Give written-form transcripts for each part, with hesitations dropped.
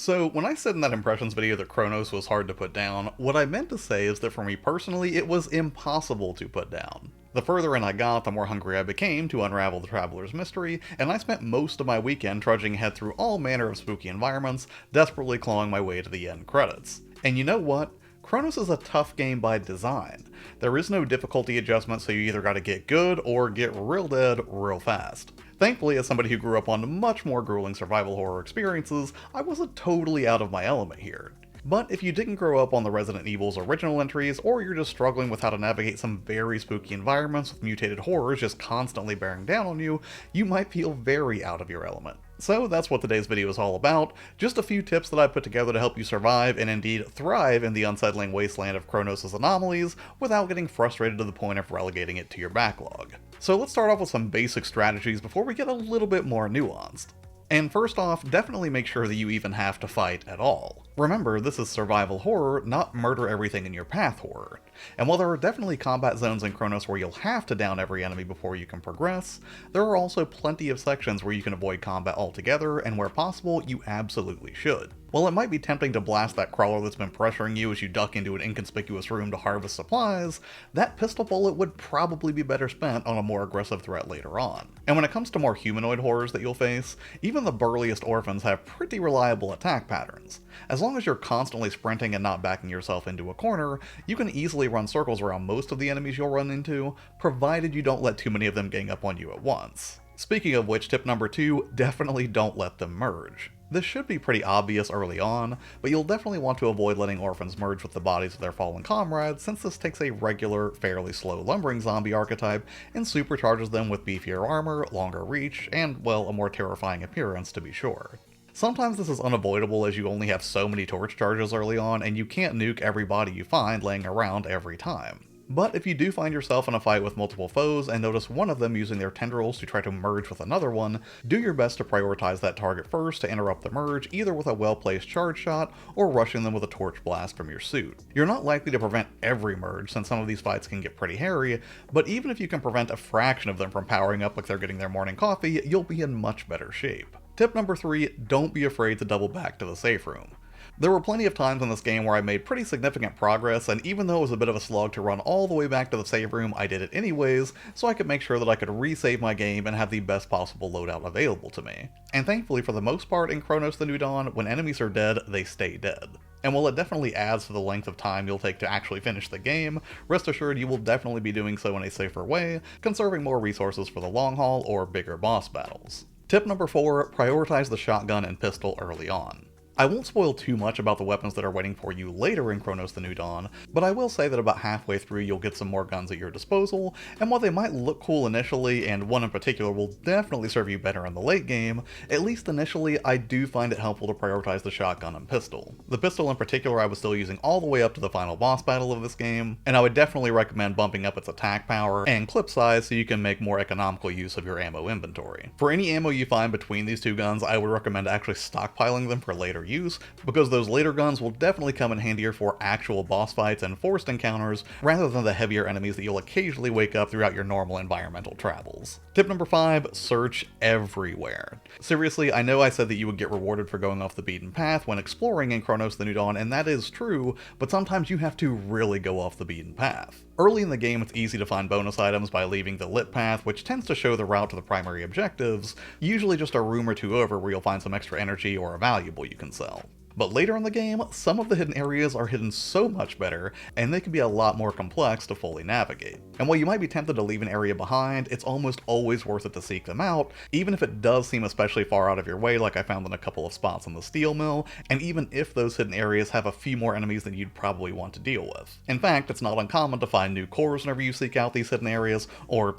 So, when I said in that impressions video that Cronos was hard to put down, what I meant to say is that for me personally, it was impossible to put down. The further in I got, the more hungry I became to unravel the Traveler's mystery, and I spent most of my weekend trudging ahead through all manner of spooky environments, desperately clawing my way to the end credits. And you know what? Cronos is a tough game by design. There is no difficulty adjustment, so you either gotta get good or get real dead real fast. Thankfully, as somebody who grew up on much more grueling survival horror experiences, I wasn't totally out of my element here. But if you didn't grow up on the Resident Evil's original entries, or you're just struggling with how to navigate some very spooky environments with mutated horrors just constantly bearing down on you, you might feel very out of your element. So that's what today's video is all about, just a few tips that I put together to help you survive and indeed thrive in the unsettling wasteland of Cronos' anomalies without getting frustrated to the point of relegating it to your backlog. So let's start off with some basic strategies before we get a little bit more nuanced. And first off, definitely make sure that you even have to fight at all. Remember, this is survival horror, not murder everything in your path horror. And while there are definitely combat zones in Cronos where you'll have to down every enemy before you can progress, there are also plenty of sections where you can avoid combat altogether, and where possible, you absolutely should. While it might be tempting to blast that crawler that's been pressuring you as you duck into an inconspicuous room to harvest supplies, that pistol bullet would probably be better spent on a more aggressive threat later on. And when it comes to more humanoid horrors that you'll face, even the burliest orphans have pretty reliable attack patterns. As long as you're constantly sprinting and not backing yourself into a corner, you can easily run circles around most of the enemies you'll run into, provided you don't let too many of them gang up on you at once. Speaking of which, tip number 2, definitely don't let them merge. This should be pretty obvious early on, but you'll definitely want to avoid letting orphans merge with the bodies of their fallen comrades, since this takes a regular, fairly slow lumbering zombie archetype and supercharges them with beefier armor, longer reach, and, well, a more terrifying appearance to be sure. Sometimes this is unavoidable as you only have so many torch charges early on, and you can't nuke every body you find laying around every time. But if you do find yourself in a fight with multiple foes and notice one of them using their tendrils to try to merge with another one, do your best to prioritize that target first to interrupt the merge, either with a well-placed charge shot or rushing them with a torch blast from your suit. You're not likely to prevent every merge, since some of these fights can get pretty hairy, but even if you can prevent a fraction of them from powering up like they're getting their morning coffee, you'll be in much better shape. Tip number 3, don't be afraid to double back to the safe room. There were plenty of times in this game where I made pretty significant progress, and even though it was a bit of a slog to run all the way back to the save room, I did it anyways, so I could make sure that I could resave my game and have the best possible loadout available to me. And thankfully, for the most part in Cronos the New Dawn, when enemies are dead, they stay dead. And while it definitely adds to the length of time you'll take to actually finish the game, rest assured you will definitely be doing so in a safer way, conserving more resources for the long haul or bigger boss battles. Tip number 4, prioritize the shotgun and pistol early on. I won't spoil too much about the weapons that are waiting for you later in Cronos the New Dawn, but I will say that about halfway through you'll get some more guns at your disposal, and while they might look cool initially, and one in particular will definitely serve you better in the late game, at least initially I do find it helpful to prioritize the shotgun and pistol. The pistol in particular I was still using all the way up to the final boss battle of this game, and I would definitely recommend bumping up its attack power and clip size so you can make more economical use of your ammo inventory. For any ammo you find between these two guns, I would recommend actually stockpiling them for later use, because those later guns will definitely come in handier for actual boss fights and forced encounters, rather than the heavier enemies that you'll occasionally wake up throughout your normal environmental travels. Tip number 5, search everywhere. Seriously, I know I said that you would get rewarded for going off the beaten path when exploring in Cronos the New Dawn, and that is true, but sometimes you have to really go off the beaten path. Early in the game, it's easy to find bonus items by leaving the lit path, which tends to show the route to the primary objectives, usually just a room or two over where you'll find some extra energy or a valuable you can sell. But later in the game, some of the hidden areas are hidden so much better, and they can be a lot more complex to fully navigate. And while you might be tempted to leave an area behind, it's almost always worth it to seek them out, even if it does seem especially far out of your way like I found in a couple of spots in the steel mill, and even if those hidden areas have a few more enemies than you'd probably want to deal with. In fact, it's not uncommon to find new cores whenever you seek out these hidden areas, or,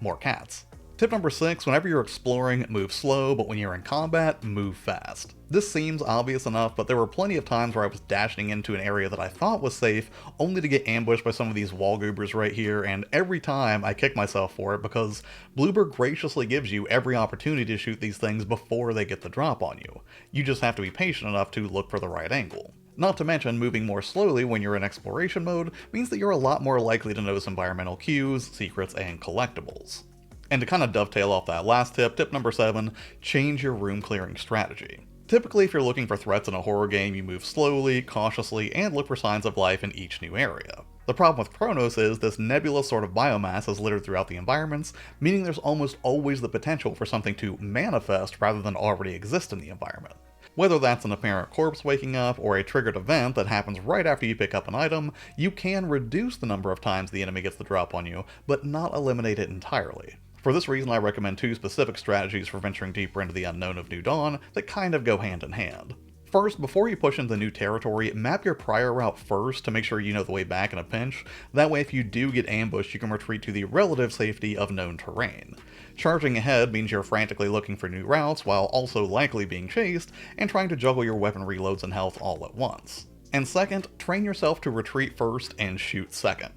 more cats. Tip number 6, whenever you're exploring, move slow, but when you're in combat, move fast. This seems obvious enough, but there were plenty of times where I was dashing into an area that I thought was safe, only to get ambushed by some of these wall goobers right here, and every time I kick myself for it because Bloober graciously gives you every opportunity to shoot these things before they get the drop on you. You just have to be patient enough to look for the right angle. Not to mention, moving more slowly when you're in exploration mode means that you're a lot more likely to notice environmental cues, secrets, and collectibles. And to kind of dovetail off that last tip, tip number 7, change your room clearing strategy. Typically, if you're looking for threats in a horror game, you move slowly, cautiously, and look for signs of life in each new area. The problem with Cronos is this nebulous sort of biomass is littered throughout the environments, meaning there's almost always the potential for something to manifest rather than already exist in the environment. Whether that's an apparent corpse waking up or a triggered event that happens right after you pick up an item, you can reduce the number of times the enemy gets the drop on you, but not eliminate it entirely. For this reason, I recommend two specific strategies for venturing deeper into the unknown of New Dawn that kind of go hand in hand. First, before you push into new territory, map your prior route first to make sure you know the way back in a pinch. That way, if you do get ambushed, you can retreat to the relative safety of known terrain. Charging ahead means you're frantically looking for new routes while also likely being chased, and trying to juggle your weapon reloads and health all at once. And second, train yourself to retreat first and shoot second.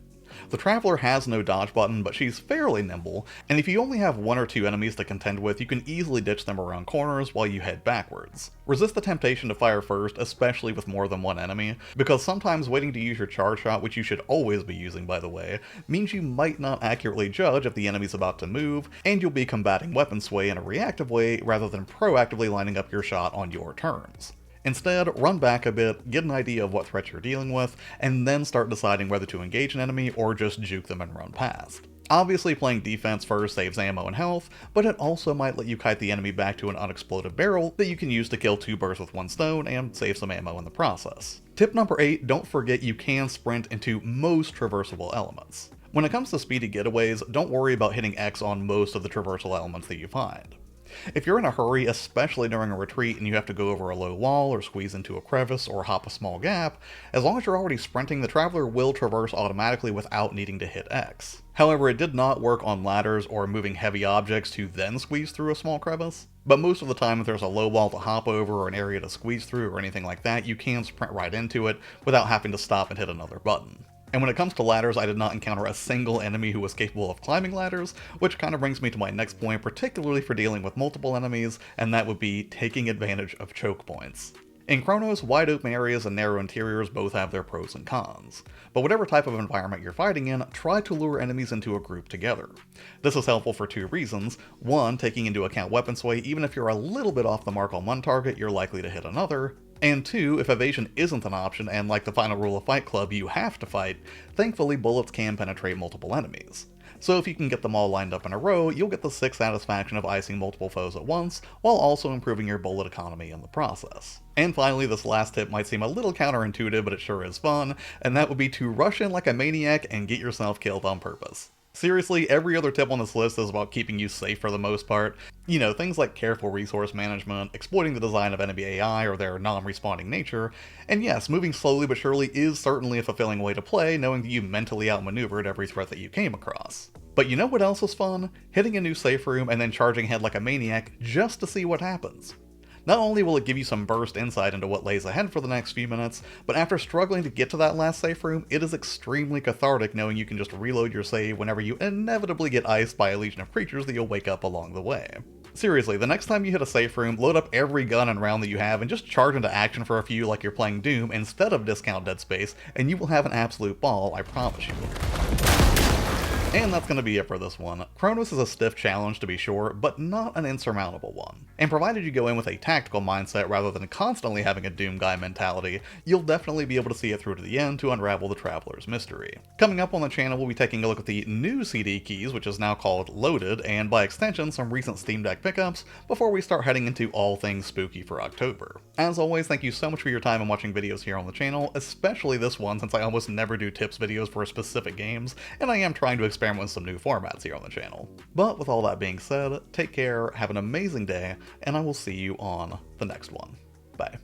The Traveler has no dodge button, but she's fairly nimble, and if you only have one or two enemies to contend with, you can easily ditch them around corners while you head backwards. Resist the temptation to fire first, especially with more than one enemy, because sometimes waiting to use your charge shot, which you should always be using by the way, means you might not accurately judge if the enemy's about to move, and you'll be combating weapon sway in a reactive way rather than proactively lining up your shot on your turns. Instead, run back a bit, get an idea of what threats you're dealing with, and then start deciding whether to engage an enemy or just juke them and run past. Obviously, playing defense first saves ammo and health, but it also might let you kite the enemy back to an unexploded barrel that you can use to kill two birds with one stone and save some ammo in the process. Tip number 8, don't forget you can sprint into most traversable elements. When it comes to speedy getaways, don't worry about hitting X on most of the traversal elements that you find. If you're in a hurry, especially during a retreat and you have to go over a low wall or squeeze into a crevice or hop a small gap, as long as you're already sprinting, the Traveler will traverse automatically without needing to hit X. However, it did not work on ladders or moving heavy objects to then squeeze through a small crevice. But most of the time, if there's a low wall to hop over or an area to squeeze through or anything like that, you can sprint right into it without having to stop and hit another button. And when it comes to ladders, I did not encounter a single enemy who was capable of climbing ladders, which kind of brings me to my next point, particularly for dealing with multiple enemies, and that would be taking advantage of choke points. In Cronos, wide open areas and narrow interiors both have their pros and cons, but whatever type of environment you're fighting in, try to lure enemies into a group together. This is helpful for two reasons. One, taking into account weapon sway, even if you're a little bit off the mark on one target, you're likely to hit another. And two, if evasion isn't an option and like the final rule of Fight Club you have to fight, thankfully bullets can penetrate multiple enemies. So if you can get them all lined up in a row, you'll get the sick satisfaction of icing multiple foes at once, while also improving your bullet economy in the process. And finally, this last tip might seem a little counterintuitive, but it sure is fun, and that would be to rush in like a maniac and get yourself killed on purpose. Seriously, every other tip on this list is about keeping you safe for the most part. You know, things like careful resource management, exploiting the design of enemy AI or their non-responding nature, and yes, moving slowly but surely is certainly a fulfilling way to play, knowing that you mentally outmaneuvered every threat that you came across. But you know what else is fun? Hitting a new safe room and then charging ahead like a maniac just to see what happens. Not only will it give you some burst insight into what lays ahead for the next few minutes, but after struggling to get to that last safe room, it is extremely cathartic knowing you can just reload your save whenever you inevitably get iced by a legion of creatures that you'll wake up along the way. Seriously, the next time you hit a safe room, load up every gun and round that you have and just charge into action for a few like you're playing Doom instead of discount Dead Space, and you will have an absolute ball, I promise you. And that's going to be it for this one. Cronos is a stiff challenge to be sure, but not an insurmountable one. And provided you go in with a tactical mindset rather than constantly having a Doom guy mentality, you'll definitely be able to see it through to the end to unravel the Traveler's mystery. Coming up on the channel, we'll be taking a look at the new CD keys, which is now called Loaded, and by extension some recent Steam Deck pickups, before we start heading into all things spooky for October. As always, thank you so much for your time and watching videos here on the channel, especially this one since I almost never do tips videos for specific games, and I am trying to experiment with some new formats here on the channel. But with all that being said, take care, have an amazing day, and I will see you on the next one. Bye.